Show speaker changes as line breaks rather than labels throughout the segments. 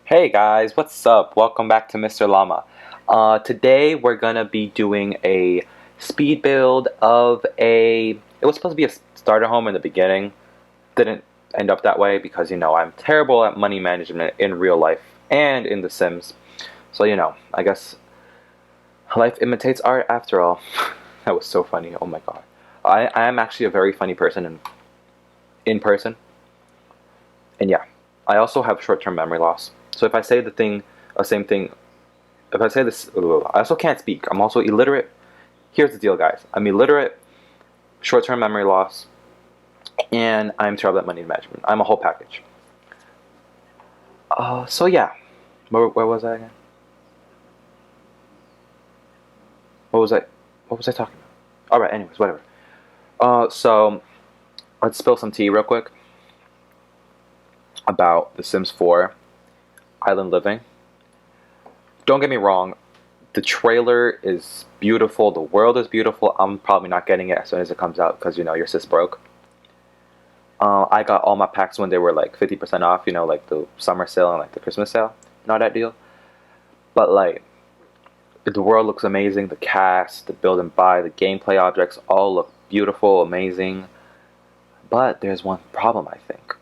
Hey guys, what's up? Welcome back to Mr. Llama. Today we're gonna be doing a speed build of a. It was supposed to be a starter home in the beginning. Didn't end up that way because I'm terrible at money management in real life and in The Sims. So I guess life imitates art after all. That was so funny. Oh my god. I am actually a very funny person in person. And yeah, I also have short-term memory loss. So if I say same thing, if I say this, I also can't speak. I'm also illiterate. Here's the deal, guys. I'm illiterate, short-term memory loss, and I'm terrible at money management. I'm a whole package. So yeah, where was I again? What was I? What was I talking about? All right. Anyways, whatever. So let's spill some tea real quick about The Sims 4 Island Living. Don't get me wrong, the trailer is beautiful, the world is beautiful. I'm probably not getting it as soon as it comes out because your sis broke. I got all my packs when they were like 50% off, like the summer sale and like the Christmas sale. Not that deal. But like, the world looks amazing, the cast, the build and buy, the gameplay objects all look beautiful, amazing. But there's one problem, I think.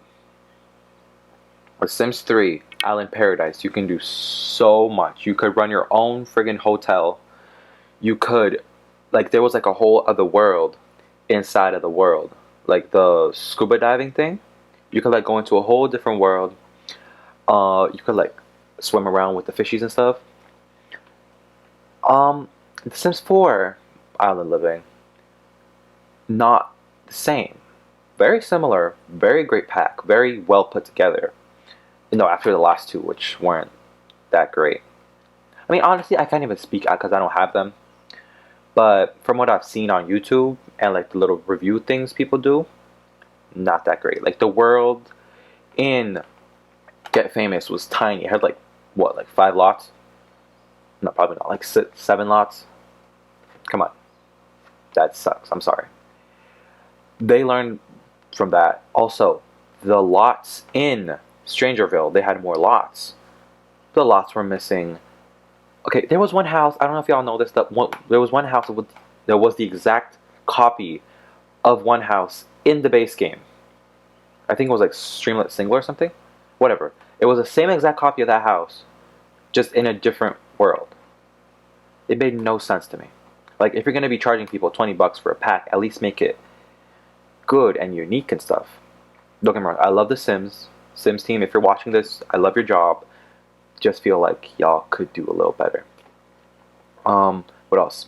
With Sims 3, Island Paradise, you can do so much. You could run your own friggin' hotel. You could, like, there was like a whole other world inside of the world. Like the scuba diving thing. You could like go into a whole different world. You could like swim around with the fishies and stuff. Um, The Sims 4 Island Living, not the same. Very similar, very great pack, very well put together. After the last two, which weren't that great. I mean, honestly, I can't even speak out because I don't have them. But from what I've seen on YouTube and like the little review things people do, not that great. Like the world in Get Famous was tiny. It had like what, like 5 lots? No, probably not. Like 7 lots. Come on, that sucks. I'm sorry. They learned from that. Also, the lots in Strangerville, they had more lots. The lots were missing. Okay, there was one house. I don't know if y'all know this. There was one house that was the exact copy of one house in the base game. I think it was like Streamlit Single or something. Whatever. It was the same exact copy of that house, just in a different world. It made no sense to me. Like, if you're gonna be charging people $20 for a pack, at least make it good and unique and stuff. Don't get me wrong. I love the Sims team. If you're watching this, I love your job. Just feel like y'all could do a little better. What else?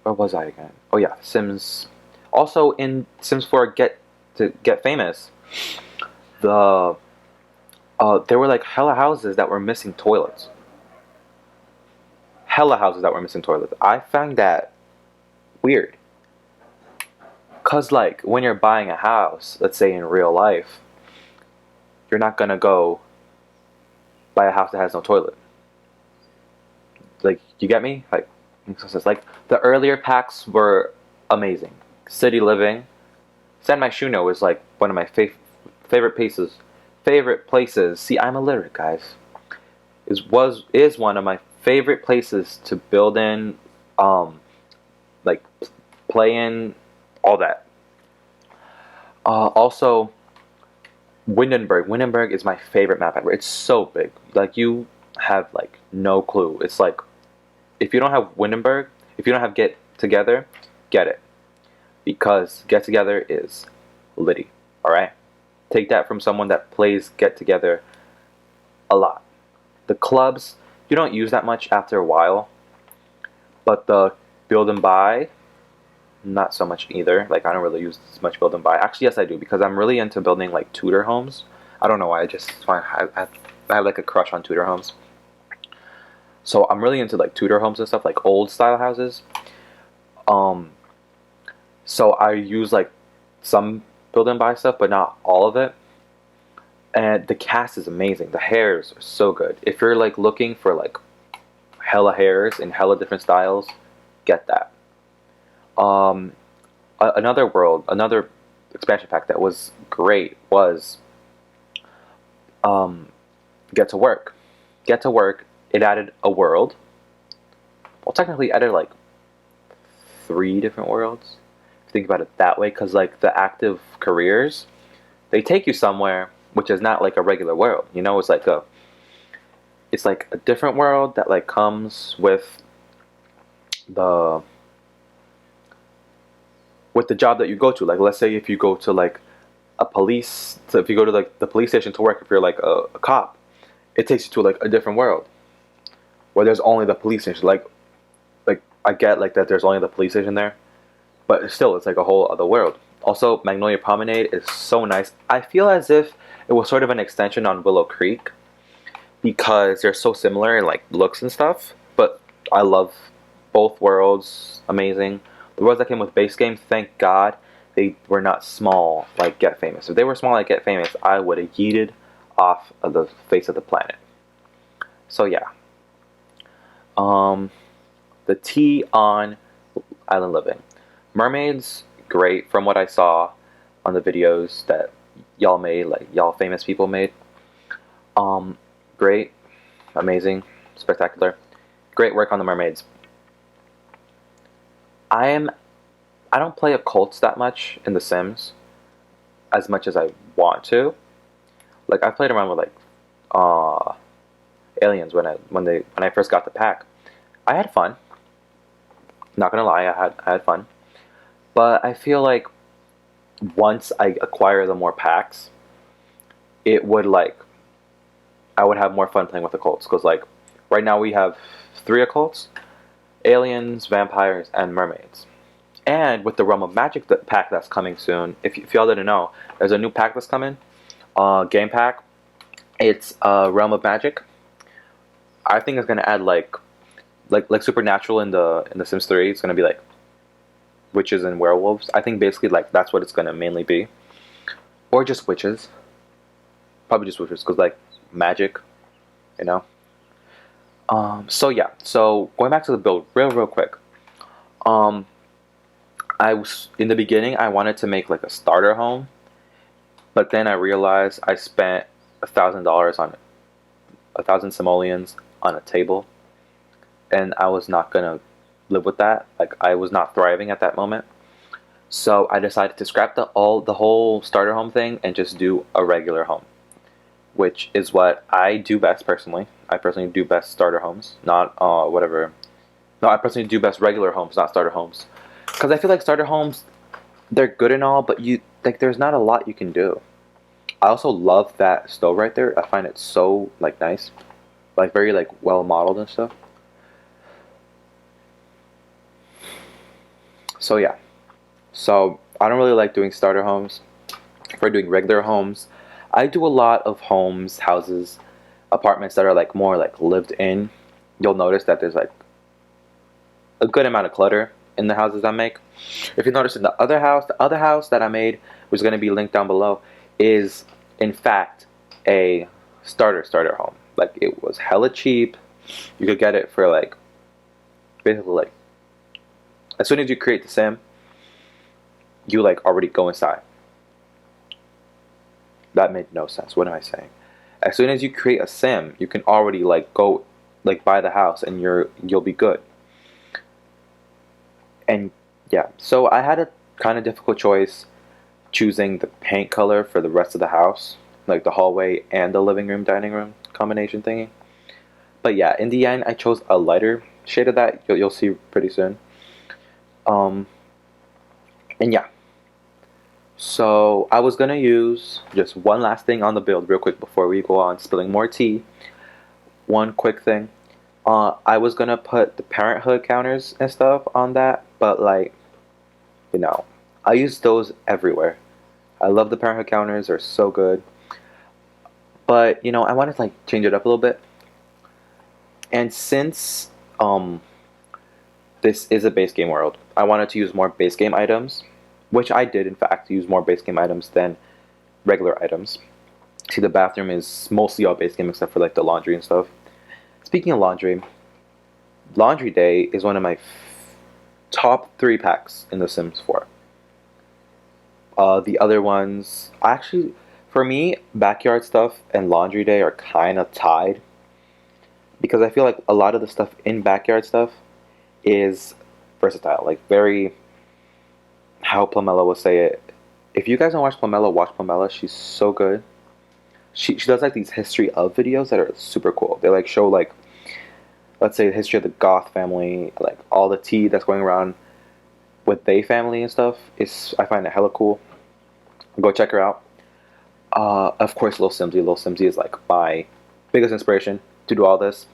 Where was I again? Oh yeah, Sims. Also in Sims 4 Get Famous, the there were like hella houses that were missing toilets. Hella houses that were missing toilets. I found that weird. Cause like when you're buying a house, let's say in real life, you're not gonna go buy a house that has no toilet. Like, you get me? Like, like the earlier packs were amazing. City Living, San Myshuno is like one of my favorite places. Favorite places. See, I'm illiterate, guys. Is one of my favorite places to build in, like play in, all that. Also, Windenburg. Windenburg is my favorite map ever. It's so big. Like, you have like no clue. It's like, if you don't have Windenburg, if you don't have Get Together, get it. Because Get Together is litty. Alright? Take that from someone that plays Get Together a lot. The clubs, you don't use that much after a while. But the build and buy, not so much either. Like, I don't really use as much build and buy. Actually, yes, I do, because I'm really into building like Tudor homes. I don't know why. I have like a crush on Tudor homes. So I'm really into like Tudor homes and stuff, like old style houses. Um, so I use like some build and buy stuff, but not all of it. And the cast is amazing. The hairs are so good. If you're like looking for like hella hairs in hella different styles, get that. Um, another expansion pack that was great was Get to Work. get to work, it added a world. Well, technically, it added like 3 different worlds. If you think about it that way, because like the active careers, they take you somewhere which is not like a regular world. You know, it's like a different world that like comes the with the job that you go to. Like, let's say if you go to like so if you go to like the police station to work, if you're like a cop, it takes you to like a different world where there's only the police station. Like I get like that there's only the police station there, but still it's like a whole other world. Also, Magnolia Promenade is so nice. I feel as if it was sort of an extension on Willow Creek because they're so similar in like looks and stuff. But I love both worlds. Amazing. The worlds that came with base game, thank God they were not small like Get Famous. If they were small like Get Famous, I would have yeeted off of the face of the planet. So yeah. The tea on Island Living. Mermaids, great from what I saw on the videos that y'all made, like y'all famous people made. Great, amazing, spectacular. Great work on the mermaids. I don't play occults that much in The Sims, as much as I want to. Like I played around with like aliens when I first got the pack. I had fun. Not gonna lie, I had fun. But I feel like once I acquire the more packs, it would like I would have more fun playing with occults because like right now we have 3 occults: aliens, vampires, and mermaids. And with the Realm of Magic pack that's coming soon, if y'all didn't know, there's a new pack that's coming, game pack. It's Realm of Magic. I think it's gonna add like Supernatural in the Sims 3. It's gonna be like witches and werewolves. I think basically like that's what it's gonna mainly be, or just witches. Probably just witches because like magic, you know. So yeah. So going back to the build, real quick. I was in the beginning. I wanted to make like a starter home, but then I realized I spent $1,000 on 1,000 simoleons on a table, and I was not gonna live with that. Like I was not thriving at that moment. So I decided to scrap the whole starter home thing and just do a regular home, which is what I do best personally. I personally do best starter homes, not whatever. No, I personally do best regular homes, not starter homes, because I feel like starter homes, they're good and all, but you like there's not a lot you can do. I also love that stove right there. I find it so like nice, like very like well modeled and stuff. So yeah, so I don't really like doing starter homes. For doing regular homes, I do a lot of houses, apartments that are like more like lived in. You'll notice that there's like a good amount of clutter in the houses I make. If you notice in the other house that I made, which is going to be linked down below, is in fact a starter home. Like it was hella cheap. You could get it for like basically like as soon as you create the sim, you like already go inside. That made no sense. What am I saying? As soon as you create a sim, you can already like go like buy the house and you'll be good. And yeah, so I had a kind of difficult choice choosing the paint color for the rest of the house, like the hallway and the living room dining room combination thingy. But yeah, in the end I chose a lighter shade of that. You'll see pretty soon. And yeah, so I was gonna use just one last thing on the build real quick before we go on spilling more tea. One quick thing. I was gonna put the parenthood counters and stuff on that, but like, you know, I use those everywhere. I love the parenthood counters; they're so good. But you know, I wanted to like change it up a little bit. And since this is a base game world, I wanted to use more base game items, which I did in fact use more base game items than regular items. See, the bathroom is mostly all base game except for like the laundry and stuff. Speaking of laundry, Laundry Day is one of my top 3 packs in The Sims 4. The other ones, actually, for me, Backyard Stuff and Laundry Day are kind of tied. because I feel like a lot of the stuff in backyard stuff is versatile, like very, how Plamella will say it. If you guys don't watch Plamella, watch Plamella. She's so good. She does like these history of videos that are super cool. They like show like, let's say, the history of the Goth family, like all the tea that's going around with they family and stuff. Is I find it hella cool. Go check her out. Of course, Lil Simsy. Lil Simsy is like my biggest inspiration to do all this.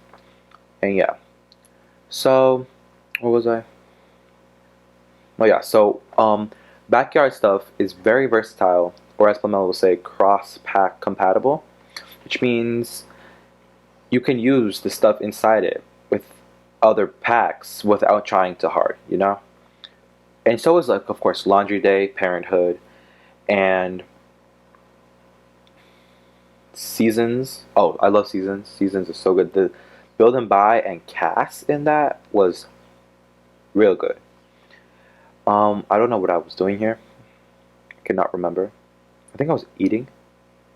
And yeah. So, what was I? Oh yeah. So, backyard stuff is very versatile, or as Plamela will say, cross-pack compatible, which means you can use the stuff inside it with other packs without trying too hard, you know? And so is like, of course, Laundry Day, Parenthood, and Seasons. Oh, I love Seasons. Seasons is so good. The Build and Buy and Cast in that was real good. I don't know what I was doing here. I cannot remember. I think I was eating.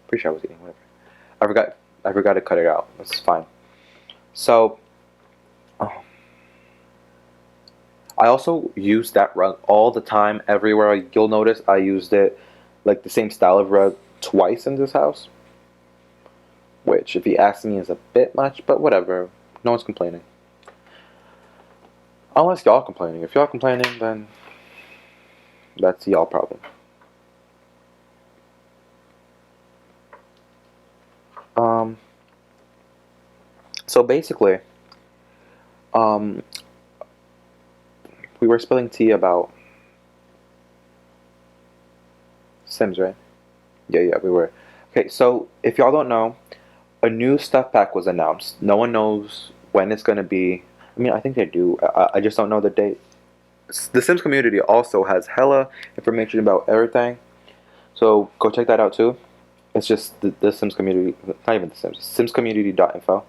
Pretty sure I was eating. Whatever. I forgot. I forgot to cut it out. That's fine. So, oh, I also use that rug all the time, everywhere. You'll notice I used it, like the same style of rug, twice in this house. Which, if you ask me, is a bit much, but whatever. No one's complaining. Unless y'all complaining. If y'all complaining, then that's y'all problem. Um, so basically, um, we were spilling tea about Sims, right? Yeah, we were. Okay, so if y'all don't know, a new stuff pack was announced. No one knows when it's gonna be. I mean, I think they do. I just don't know the date. The Sims community also has hella information about everything, so go check that out too. It's just the Sims community, not even the Sims, simscommunity.info.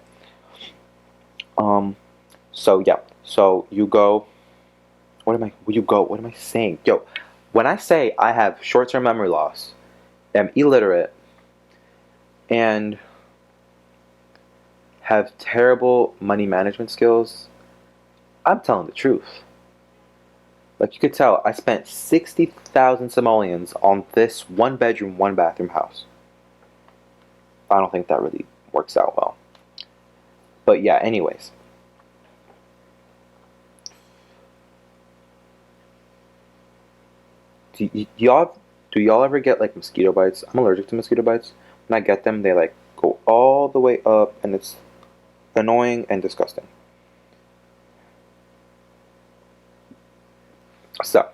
Um, so yeah, so you go. What am I? You go. What am I saying? Yo, when I say I have short-term memory loss, am illiterate, and have terrible money management skills, I'm telling the truth. Like you could tell, I spent 60,000 simoleons on this one bedroom, one bathroom house. I don't think that really works out well. But yeah, anyways. Do y'all ever get like mosquito bites? I'm allergic to mosquito bites. When I get them, they like go all the way up, and it's annoying and disgusting. So,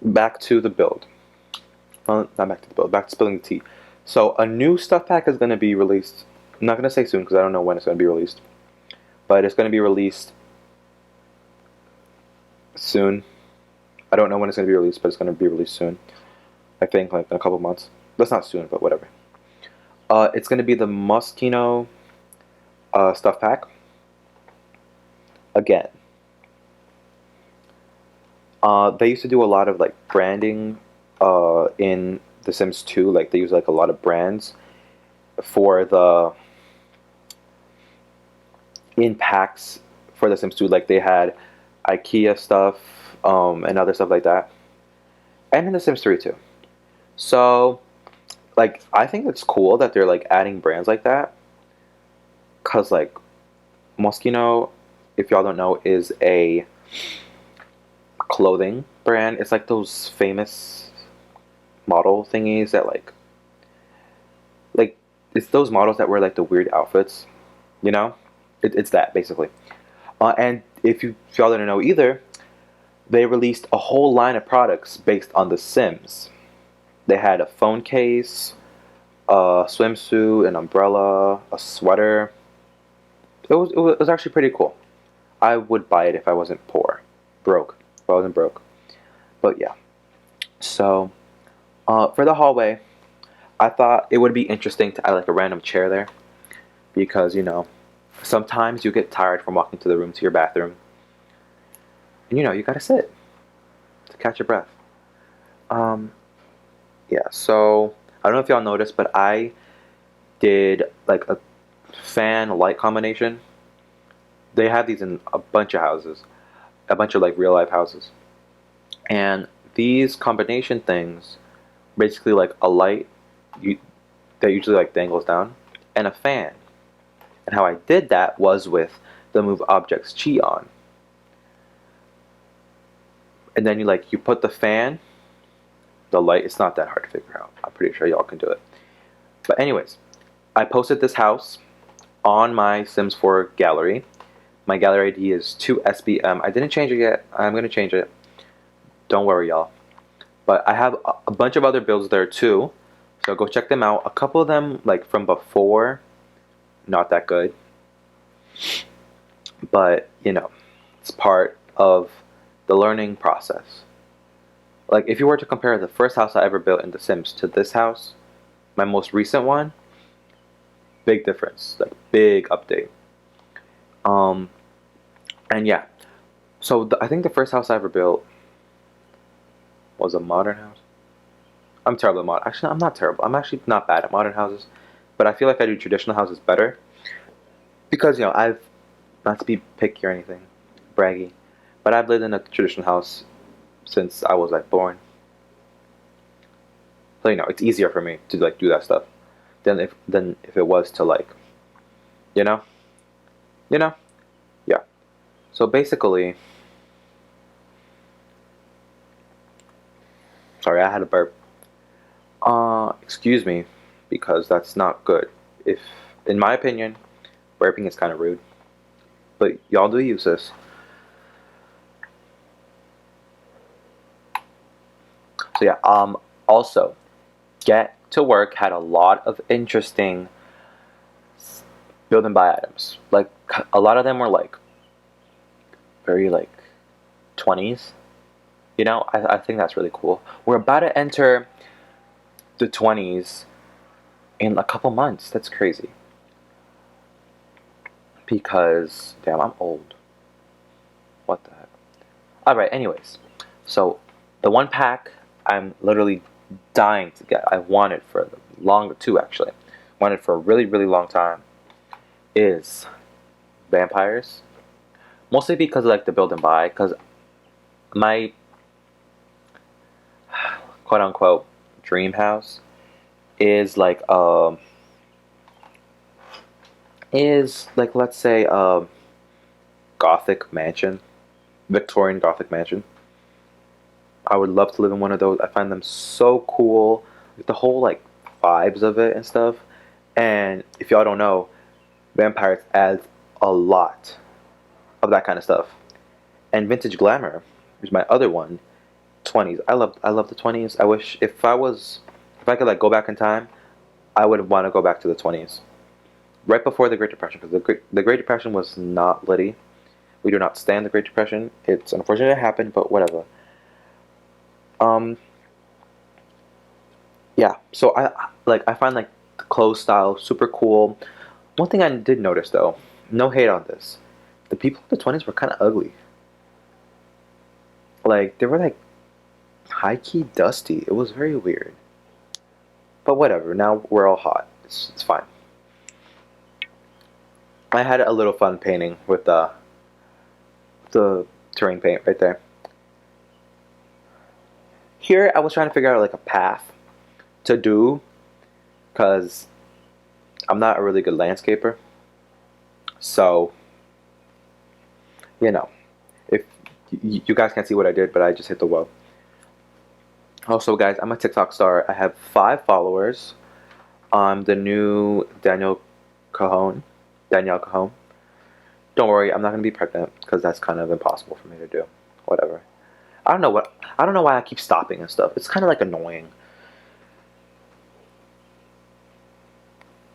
back to the build. Well, not back to the build, back to spilling the tea. So, a new stuff pack is going to be released. I'm not going to say soon because I don't know when it's going to be released. But it's going to be released soon. I don't know when it's going to be released, but it's going to be released soon. I think like in a couple months. That's not soon, but whatever. It's going to be the Moschino stuff pack. Again, they used to do a lot of like branding in The Sims 2. Like they use like a lot of brands for the in packs for The Sims 2. Like they had IKEA stuff and other stuff like that, and in The Sims 3 too. So like I think it's cool that they're like adding brands like that, cause like Moschino, if y'all don't know, is a clothing brand. It's like those famous model thingies that like it's those models that wear like the weird outfits, you know? It's that basically. And if y'all didn't know either, they released a whole line of products based on The Sims. They had a phone case, a swimsuit, an umbrella, a sweater. It was actually pretty cool. I would buy it if I wasn't broke. If I wasn't broke. But yeah. So for the hallway, I thought it would be interesting to add like a random chair there, because sometimes you get tired from walking to the room to your bathroom, and you gotta sit to catch your breath. Um, yeah. So I don't know if y'all noticed, but I did like a fan light combination. They have these in a bunch of houses, a bunch of like real life houses, and these combination things basically like a light you, that usually like dangles down and a fan. And how I did that was with the Move Objects Chi on. And then you put the fan, the light. It's not that hard to figure out. I'm pretty sure y'all can do it. But anyways, I posted this house on my Sims 4 gallery. My gallery ID is 2SBM. I didn't change it yet. I'm gonna change it. Don't worry, y'all. But I have a bunch of other builds there too, so go check them out. A couple of them like from before, not that good. But it's part of the learning process. Like if you were to compare the first house I ever built in The Sims to this house, my most recent one, big difference, like big update. And yeah, so I think the first house I ever built was a modern house. I'm terrible at modern. Actually, I'm not terrible. I'm actually not bad at modern houses, but I feel like I do traditional houses better because I've not to be picky or anything, braggy, but I've lived in a traditional house since I was like born. So it's easier for me to like do that stuff than if it was to like, you know, yeah. So basically, sorry, I had a burp. Excuse me, because that's not good. If, in my opinion, burping is kind of rude. But y'all do use this. So yeah, also, Get to Work had a lot of interesting build and buy items. Like, a lot of them were like, very like, 20s. I think that's really cool. We're about to enter the 20s in a couple months. That's crazy. Because, damn, I'm old. What the heck? Alright, anyways. So, the one pack I'm literally dying to get, I wanted for longer too, actually. Wanted for a really, really long time, is vampires. Mostly because I like the build and buy, because my quote unquote dream house is like let's say a Gothic mansion, Victorian Gothic mansion. I would love to live in one of those. I find them so cool, like the whole like vibes of it and stuff. And if y'all don't know, vampires adds a lot of that kind of stuff. And vintage glamour is my other one. 20s. I love the 20s. I wish if I could like go back in time, I would want to go back to the 20s. Right before the Great Depression, because the Great Depression was not litty. We do not stand the Great Depression. It's unfortunate it happened, but whatever. Um, yeah. So I find like the clothes style super cool. One thing I did notice though, no hate on this, the people in the 20s were kind of ugly. Like they were like high key dusty. It was very weird. But whatever. Now we're all hot. It's fine. I had a little fun painting with the terrain paint right there. Here I was trying to figure out like a path to do because I'm not a really good landscaper. So, if you guys can't see what I did, but I just hit the wall. Also, guys, I'm a TikTok star. I have 5 followers. I'm the new Cajon. Danielle Cajon. Don't worry, I'm not gonna be pregnant because that's kind of impossible for me to do. Whatever. I don't know why I keep stopping and stuff. It's kind of like annoying.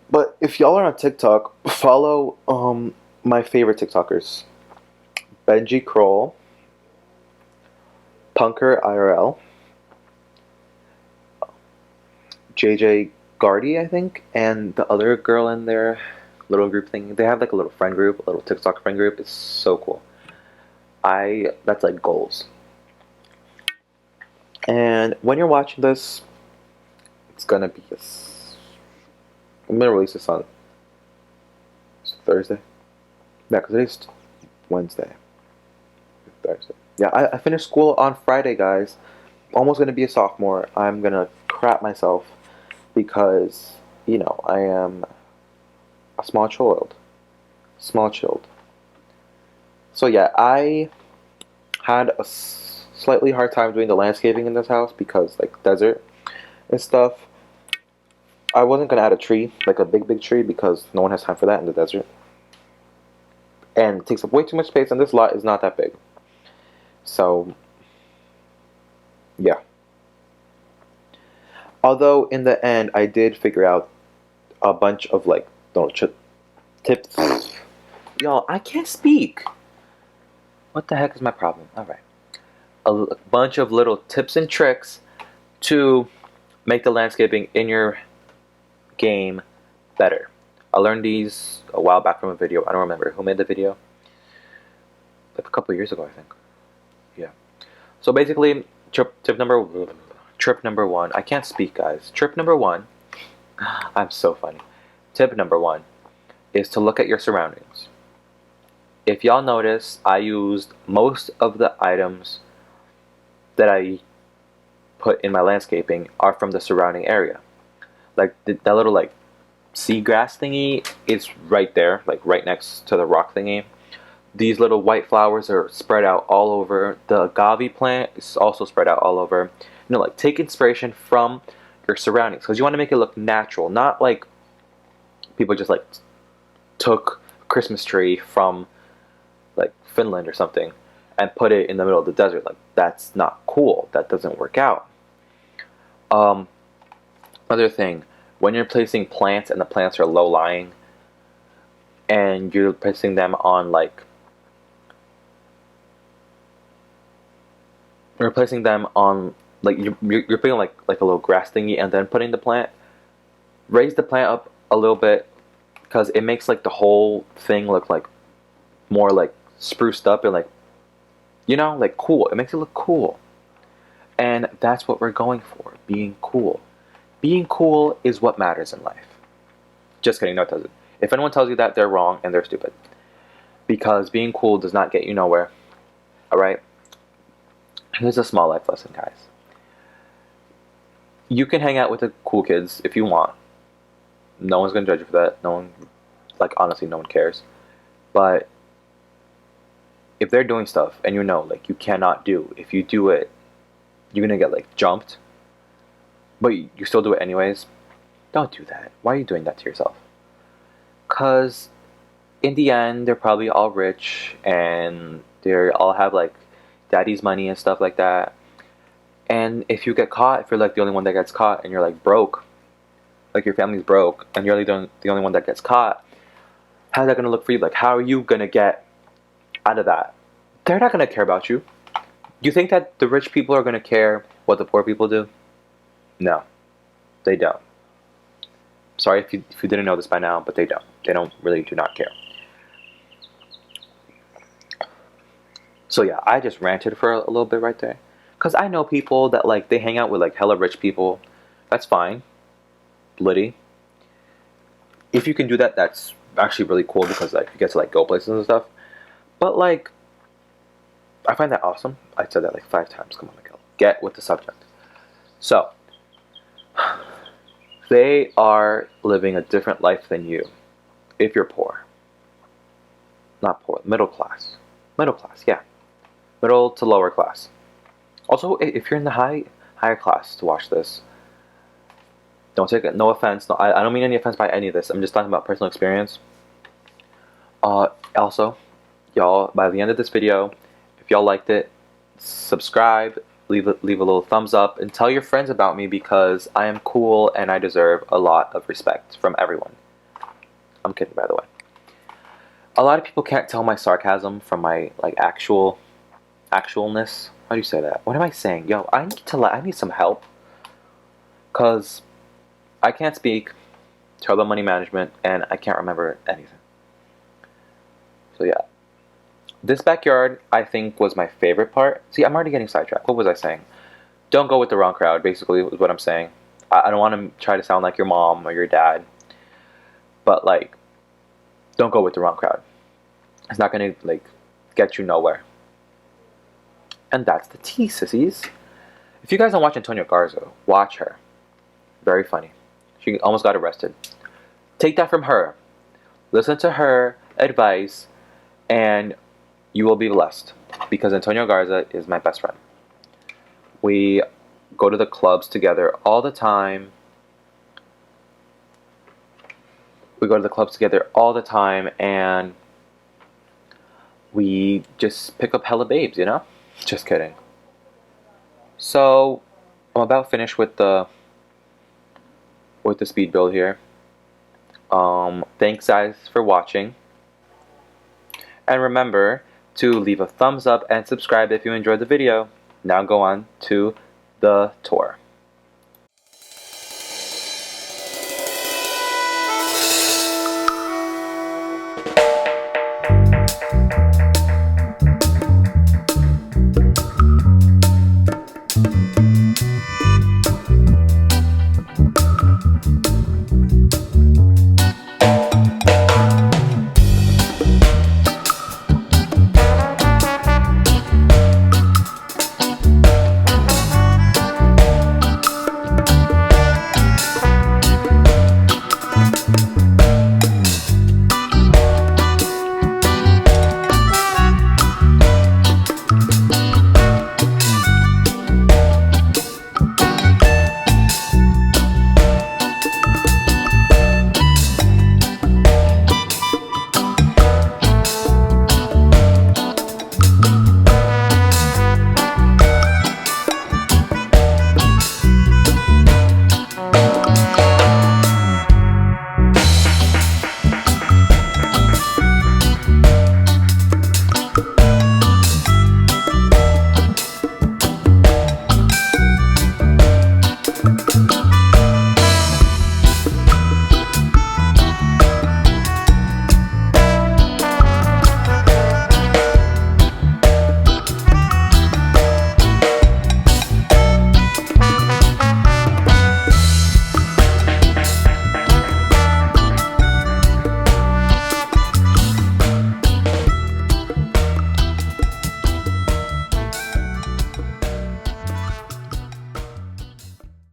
But if y'all are on TikTok, follow my favorite TikTokers. Benji Kroll, Punker IRL, JJ Gardy, I think, and the other girl in their little group thing. They have like a little friend group, a little TikTok friend group. It's so cool. That's like goals. And when you're watching this, it's gonna be I'm gonna release this on Thursday. Yeah, because today's Wednesday. Thursday. Yeah, I finished school on Friday, guys. Almost gonna be a sophomore. I'm gonna crap myself because I am a small child. Small child. So yeah, I had a slightly hard time doing the landscaping in this house because like desert and stuff. I wasn't gonna add a tree, like a big tree, because no one has time for that in the desert. And it takes up way too much space, and this lot is not that big. So yeah. Although in the end, I did figure out a bunch of like tips. Y'all, I can't speak. What the heck is my problem? All right, a bunch of little tips and tricks to make the landscaping in your game better. I learned these a while back from a video. I don't remember who made the video. Like a couple of years ago, I think. Yeah. So basically, trip number 1. I can't speak, guys. Trip number 1. I'm so funny. Tip number 1 is to look at your surroundings. If y'all notice, I used most of the items that I put in my landscaping are from the surrounding area. Like that little like seagrass thingy is right there, like right next to the rock thingy. These little white flowers are spread out all over. The agave plant is also spread out all over. Like take inspiration from your surroundings because you want to make it look natural, not like people just like took a Christmas tree from like Finland or something and put it in the middle of the desert. Like that's not cool. That doesn't work out. Other thing, when you're placing plants and the plants are low lying and you're placing them on like you're putting like a little grass thingy and then putting the plant, raise the plant up a little bit because it makes like the whole thing look like more like spruced up and like like cool. It makes it look cool. And that's what we're going for, being cool. Being cool is what matters in life. Just kidding, no it doesn't. If anyone tells you that, they're wrong and they're stupid. Because being cool does not get you nowhere. Alright? Here's a small life lesson, guys. You can hang out with the cool kids if you want. No one's gonna judge you for that. No one, like honestly, no one cares. But if they're doing stuff and like you cannot do, if you do it, you're gonna get like jumped. But you still do it anyways. Don't do that. Why are you doing that to yourself? Because in the end, they're probably all rich and they all have like daddy's money and stuff like that. And if you get caught, if you're like the only one that gets caught and you're like broke, like your family's broke and you're the only one that gets caught, how's that going to look for you? Like, how are you going to get out of that? They're not going to care about you. Do you think that the rich people are going to care what the poor people do? No, they don't. Sorry if you didn't know this by now, but they don't. They do not care. So yeah, I just ranted for a little bit right there. Because I know people that like, they hang out with like hella rich people. That's fine. Liddy. If you can do that, that's actually really cool because like you get to like go places and stuff. But like, I find that awesome. I said that like 5 times. Come on, Miguel. Get with the subject. So, they are living a different life than you. If you're poor. Not poor. Middle class. Middle class, yeah. Middle to lower class. Also, if you're in the higher class to watch this, don't take it. No offense. No, I don't mean any offense by any of this. I'm just talking about personal experience. Also, y'all, by the end of this video, if y'all liked it, subscribe, leave a little thumbs up, and tell your friends about me because I am cool and I deserve a lot of respect from everyone. I'm kidding, by the way. A lot of people can't tell my sarcasm from my like actualness. How do you say that? What am I saying? Yo, I need some help. Cause I can't speak, terrible money management, and I can't remember anything. So yeah. This backyard, I think, was my favorite part. See, I'm already getting sidetracked. What was I saying? Don't go with the wrong crowd, basically, is what I'm saying. I don't want to try to sound like your mom or your dad. But, like, don't go with the wrong crowd. It's not gonna like get you nowhere. And that's the tea, sissies. If you guys don't watch Antonio Garza, watch her. Very funny. She almost got arrested. Take that from her. Listen to her advice, and you will be blessed. Because Antonio Garza is my best friend. We go to the clubs together all the time. And we just pick up hella babes, you know? Just kidding. So, I'm about finished with the speed build here. Thanks guys for watching. And remember to leave a thumbs up and subscribe if you enjoyed the video. Now go on to the tour.